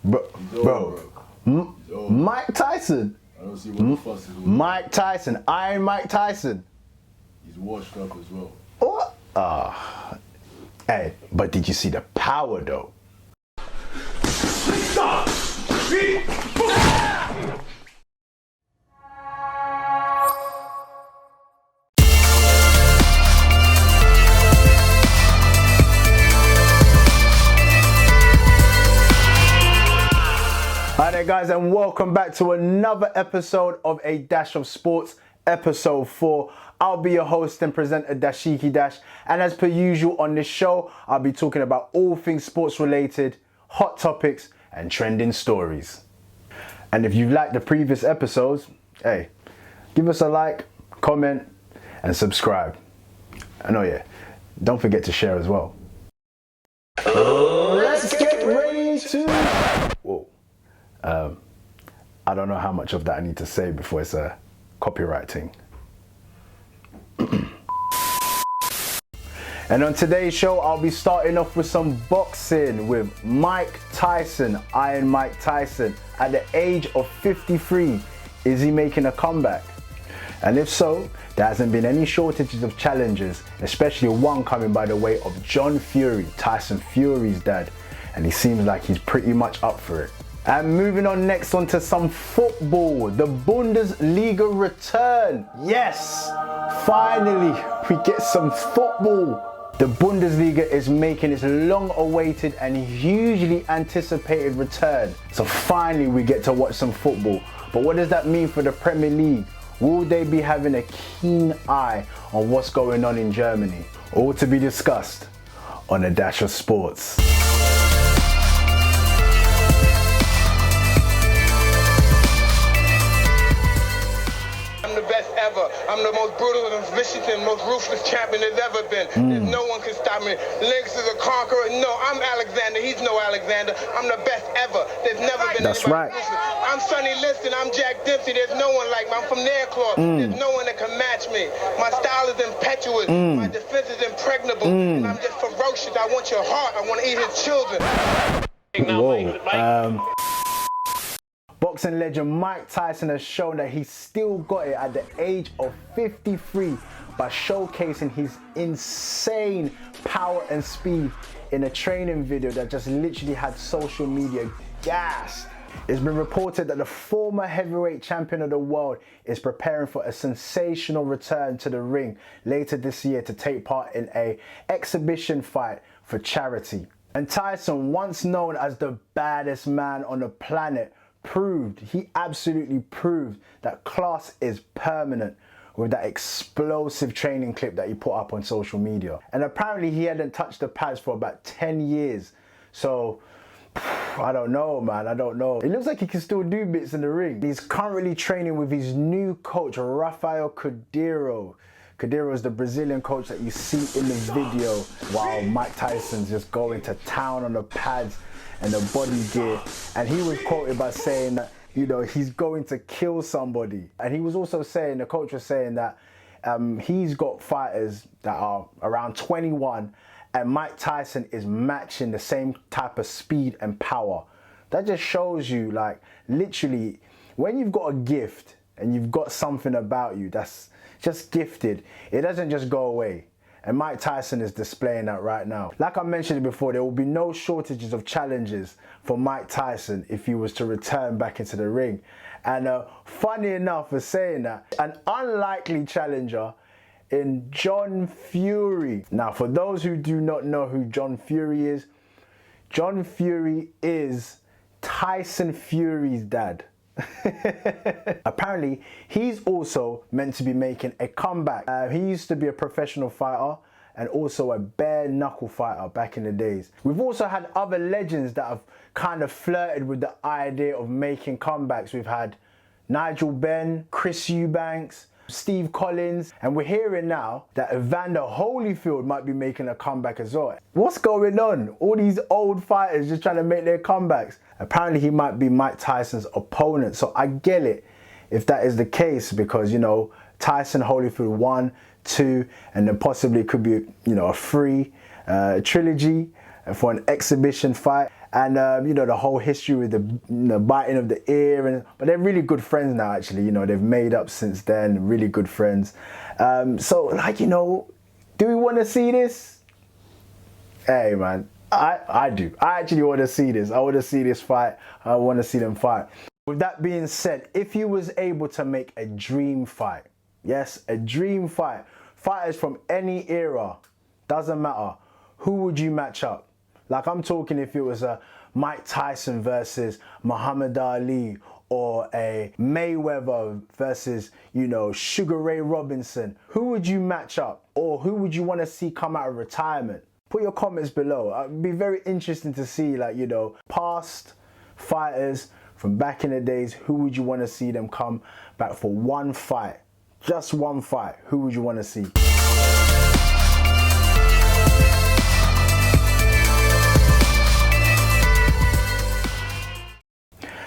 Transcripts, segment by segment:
Bro. Mike Tyson. I don't see what the fuss is. Mike Tyson, Iron Mike Tyson. He's washed up as well. What? Hey, but did you see the power though? Hi there guys, and welcome back to another episode of A Dash of Sports, episode 4. I'll be your host and presenter Dashiki Dash, and as per usual on this show, I'll be talking about all things sports related, hot topics and trending stories. And if you've liked the previous episodes, hey, give us a like, comment and subscribe. And oh yeah, don't forget to share as well. Let's get ready to... Whoa. I don't know how much of that I need to say before it's a copyright thing. And on today's show, I'll be starting off with some boxing with Mike Tyson, Iron Mike Tyson. At the age of 53, is he making a comeback? And if so, there hasn't been any shortages of challenges, especially one coming by the way of John Fury, Tyson Fury's dad. And he seems like he's pretty much up for it. And moving on next onto some football, the Bundesliga Return. Yes, finally we get some football. The Bundesliga is making its long-awaited and hugely anticipated return. So finally we get to watch some football. But what does that mean for the Premier League? Will they be having a keen eye on what's going on in Germany? All to be discussed on A Dash of Sports. I'm the most brutal and vicious and most ruthless champion there's ever been. There's no one can stop me. Lynx is a conqueror. No, I'm Alexander. He's no Alexander. I'm the best ever. There's never been That's right. ruthless. I'm Sonny Liston. I'm Jack Dempsey. There's no one like me. I'm from Nairclaw. There's no one that can match me. My style is impetuous. My defense is impregnable. And I'm just ferocious. I want your heart. I want to eat his children. Whoa. Boxing legend Mike Tyson has shown that he's still got it at the age of 53 by showcasing his insane power and speed in a training video that just literally had social media gassed. It's been reported that the former heavyweight champion of the world is preparing for a sensational return to the ring later this year to take part in an exhibition fight for charity. And Tyson, once known as the baddest man on the planet, he absolutely proved that class is permanent with that explosive training clip that he put up on social media. And apparently he hadn't touched the pads for about 10 years. So, I don't know, man, I don't know. It looks like he can still do bits in the ring. He's currently training with his new coach, Rafael Cordeiro. Cordeiro is the Brazilian coach that you see in the video while Mike Tyson's just going to town on the pads and the body gear. And he was quoted by saying that, you know, he's going to kill somebody. And he was also saying, the coach was saying that he's got fighters that are around 21 and Mike Tyson is matching the same type of speed and power. That just shows you, like, literally, when you've got a gift and you've got something about you that's just gifted, it doesn't just go away. And Mike Tyson is displaying that right now. Like I mentioned before, there will be no shortages of challenges for Mike Tyson if he was to return back into the ring. And funny enough for saying that, an unlikely challenger in John Fury. Now, for those who do not know who John Fury is Tyson Fury's dad. Apparently, he's also meant to be making a comeback. He used to be a professional fighter and also a bare knuckle fighter back in the days. We've also had other legends that have kind of flirted with the idea of making comebacks. We've had Nigel Benn, Chris Eubanks, Steve Collins, and we're hearing now that Evander Holyfield might be making a comeback as well. What's going on? All these old fighters just trying to make their comebacks. Apparently he might be Mike Tyson's opponent, so I get it if that is the case, because, you know, Tyson Holyfield 1, 2, and then possibly it could be, you know, a free trilogy for an exhibition fight. And you know, the whole history with the biting of the ear, but they're really good friends now. Actually, you know, they've made up since then. Really good friends. So, like, you know, do we want to see this? Hey, man, I do. I actually want to see this. I want to see this fight. I want to see them fight. With that being said, if you was able to make a dream fight, yes, a dream fight, fighters from any era, doesn't matter, who would you match up? Like, I'm talking if it was a Mike Tyson versus Muhammad Ali, or a Mayweather versus, you know, Sugar Ray Robinson. Who would you match up? Or who would you want to see come out of retirement? Put your comments below. It'd be very interesting to see, like, you know, past fighters from back in the days. Who would you want to see them come back for one fight? Just one fight. Who would you want to see?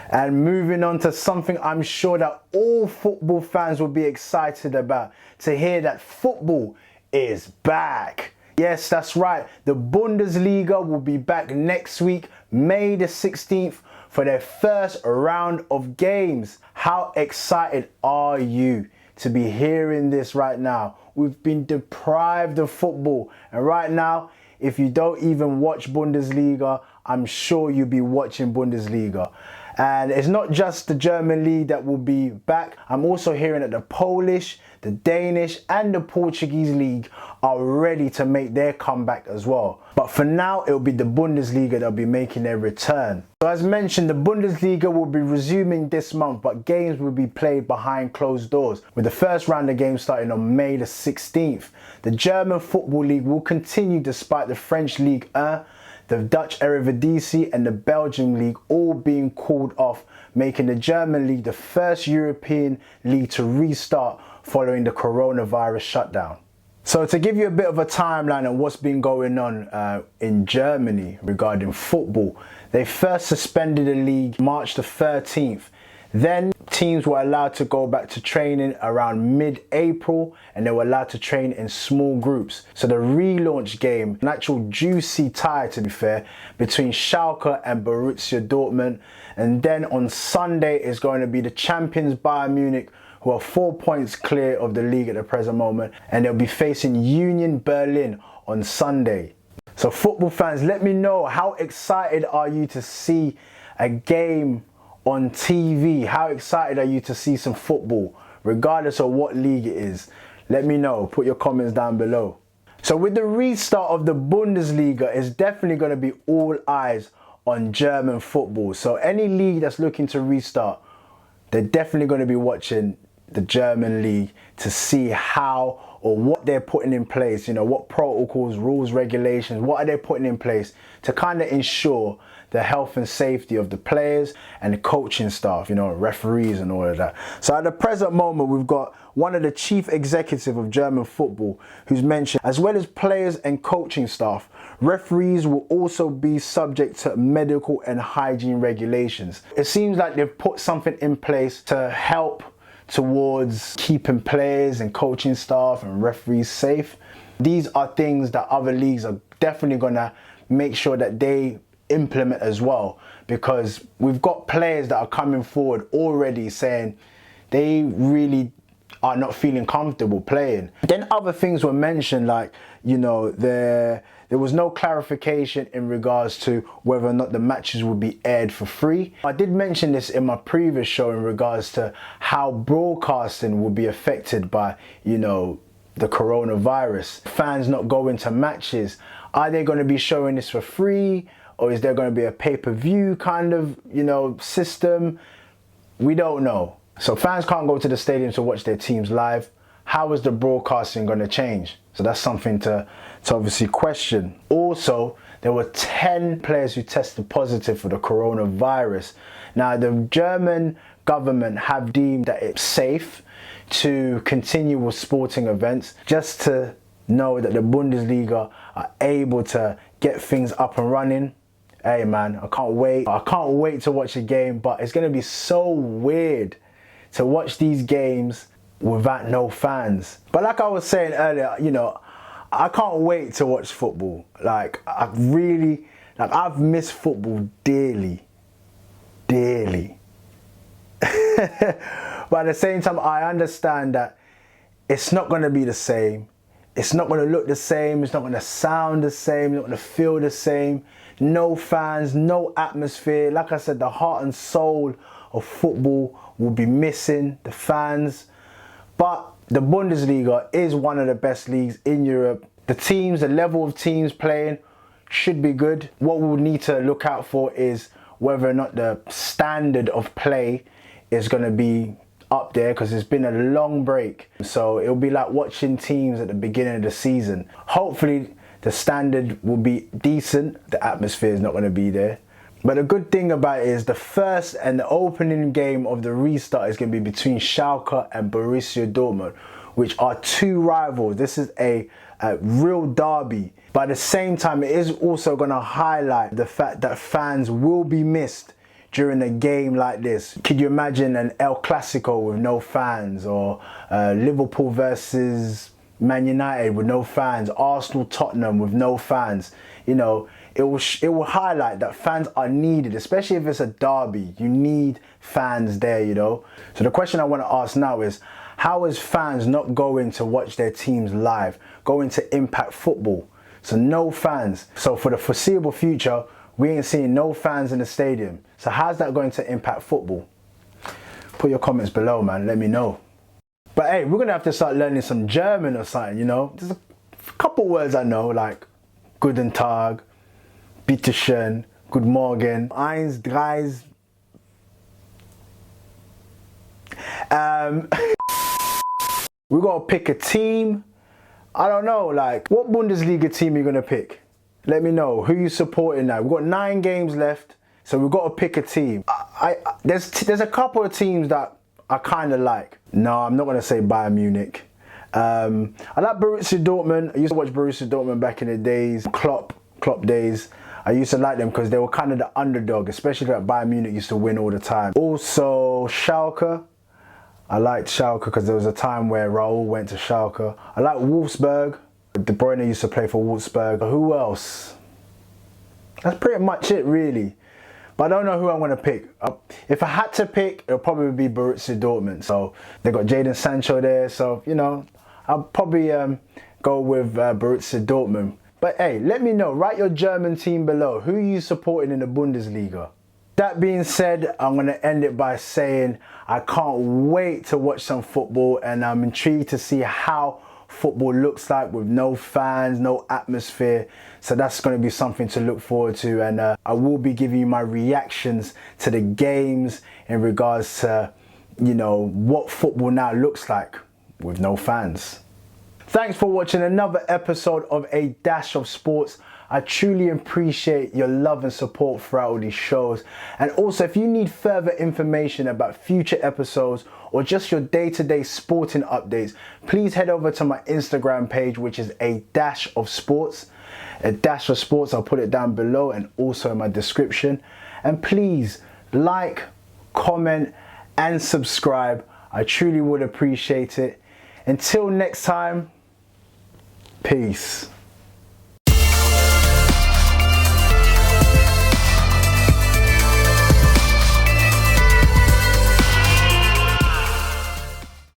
And moving on to something I'm sure that all football fans will be excited about, to hear that football is back. Yes, that's right. The Bundesliga will be back next week, May the 16th, for their first round of games. How excited are you to be hearing this right now? We've been deprived of football, and right now, if you don't even watch Bundesliga, I'm sure you'll be watching Bundesliga. And it's not just the German league that will be back. I'm also hearing that the Polish, the Danish and the Portuguese league are ready to make their comeback as well. But for now, it'll be the Bundesliga that'll be making their return. So as mentioned, the Bundesliga will be resuming this month, but games will be played behind closed doors, with the first round of games starting on May the 16th. The German Football League will continue despite the French Ligue 1, the Dutch Eredivisie and the Belgian League all being called off, making the German League the first European league to restart following the coronavirus shutdown. So to give you a bit of a timeline on what's been going on in Germany regarding football, they first suspended the league March the 13th. Then teams were allowed to go back to training around mid-April, and they were allowed to train in small groups. So the relaunch game, an actual juicy tie to be fair, between Schalke and Borussia Dortmund. And then on Sunday is going to be the champions Bayern Munich, who are 4 points clear of the league at the present moment, and they'll be facing Union Berlin on Sunday. So football fans, let me know, how excited are you to see a game on TV? How excited are you to see some football, regardless of what league it is? Let me know. Put your comments down below. So with the restart of the Bundesliga, it's definitely going to be all eyes on German football. So any league that's looking to restart, they're definitely going to be watching the German league to see how or what they're putting in place, you know, what protocols, rules, regulations, what are they putting in place to kind of ensure the health and safety of the players and the coaching staff, you know, referees and all of that. So at the present moment, we've got one of the chief executives of German football who's mentioned, as well as players and coaching staff, referees will also be subject to medical and hygiene regulations. It seems like they've put something in place to help towards keeping players and coaching staff and referees safe. These are things that other leagues are definitely going to make sure that they implement as well, because we've got players that are coming forward already saying they really are not feeling comfortable playing. Then other things were mentioned, like, you know, there was no clarification in regards to whether or not the matches would be aired for free. I did mention this in my previous show in regards to how broadcasting will be affected by, you know, the coronavirus. Fans not going to matches. Are they going to be showing this for free? Or is there going to be a pay-per-view kind of, you know, system? We don't know. So fans can't go to the stadium to watch their teams live. How is the broadcasting going to change? So that's something to obviously question. Also, there were 10 players who tested positive for the coronavirus. Now, the German government have deemed that it's safe to continue with sporting events, just to know that the Bundesliga are able to get things up and running. Hey man, I can't wait. I can't wait to watch a game, but it's going to be so weird to watch these games without no fans. But like I was saying earlier, you know, I can't wait to watch football. Like, I really Like, I've missed football dearly. But at the same time, I understand that it's not going to be the same. It's not going to look the same. It's not going to sound the same. It's not going to feel the same. No fans, no atmosphere. Like I said, the heart and soul of football will be missing, the fans. But the Bundesliga is one of the best leagues in Europe. The teams, the level of teams playing should be good. What we'll need to look out for is whether or not the standard of play is going to be up there, because it's been a long break. So it'll be like watching teams at the beginning of the season. Hopefully the standard will be decent. The atmosphere is not going to be there. But the good thing about it is the first and the opening game of the restart is going to be between Schalke and Borussia Dortmund, which are two rivals. This is a real derby. But at the same time, it is also going to highlight the fact that fans will be missed during a game like this. Could you imagine an El Clasico with no fans, or Liverpool versus Man United with no fans, Arsenal Tottenham with no fans? You know, it will highlight that fans are needed, especially if it's a derby. You need fans there, you know. So the question I want to ask now is, how is fans not going to watch their teams live, going to impact football? So no fans. So for the foreseeable future, we ain't seeing no fans in the stadium. So how's that going to impact football? Put your comments below, man. Let me know. But hey, we're going to have to start learning some German or something, you know. There's a couple words I know, like Guten Tag, Bitte schön, Good Morgen, Eins, Dreis. We got to pick a team. I don't know, like, what Bundesliga team are you going to pick? Let me know who you supporting now. We've got 9 games left, so we've got to pick a team. There's a couple of teams that I kind of like. No, I'm not going to say Bayern Munich. I like Borussia Dortmund. I used to watch Borussia Dortmund back in the days, Klopp days. I used to like them because they were kind of the underdog, especially that Bayern Munich used to win all the time. Also, Schalke. I liked Schalke because there was a time where Raul went to Schalke. I like Wolfsburg. De Bruyne used to play for Wolfsburg. Who else? That's pretty much it, really. But I don't know who I'm going to pick. If I had to pick, it'll probably be Borussia Dortmund. So they got Jadon Sancho there. So, you know, I'll probably go with Borussia Dortmund. But hey, let me know. Write your German team below. Who are you supporting in the Bundesliga? That being said, I'm going to end it by saying I can't wait to watch some football, and I'm intrigued to see how football looks like with no fans, no atmosphere. So that's going to be something to look forward to, and I will be giving you my reactions to the games in regards to, you know, what football now looks like with no fans. Thanks for watching another episode of A Dash of Sports. I truly appreciate your love and support throughout all these shows. And also, if you need further information about future episodes or just your day-to-day sporting updates, please head over to my Instagram page, which is A Dash of Sports. A Dash of Sports, I'll put it down below and also in my description. And please like, comment and subscribe. I truly would appreciate it. Until next time, peace.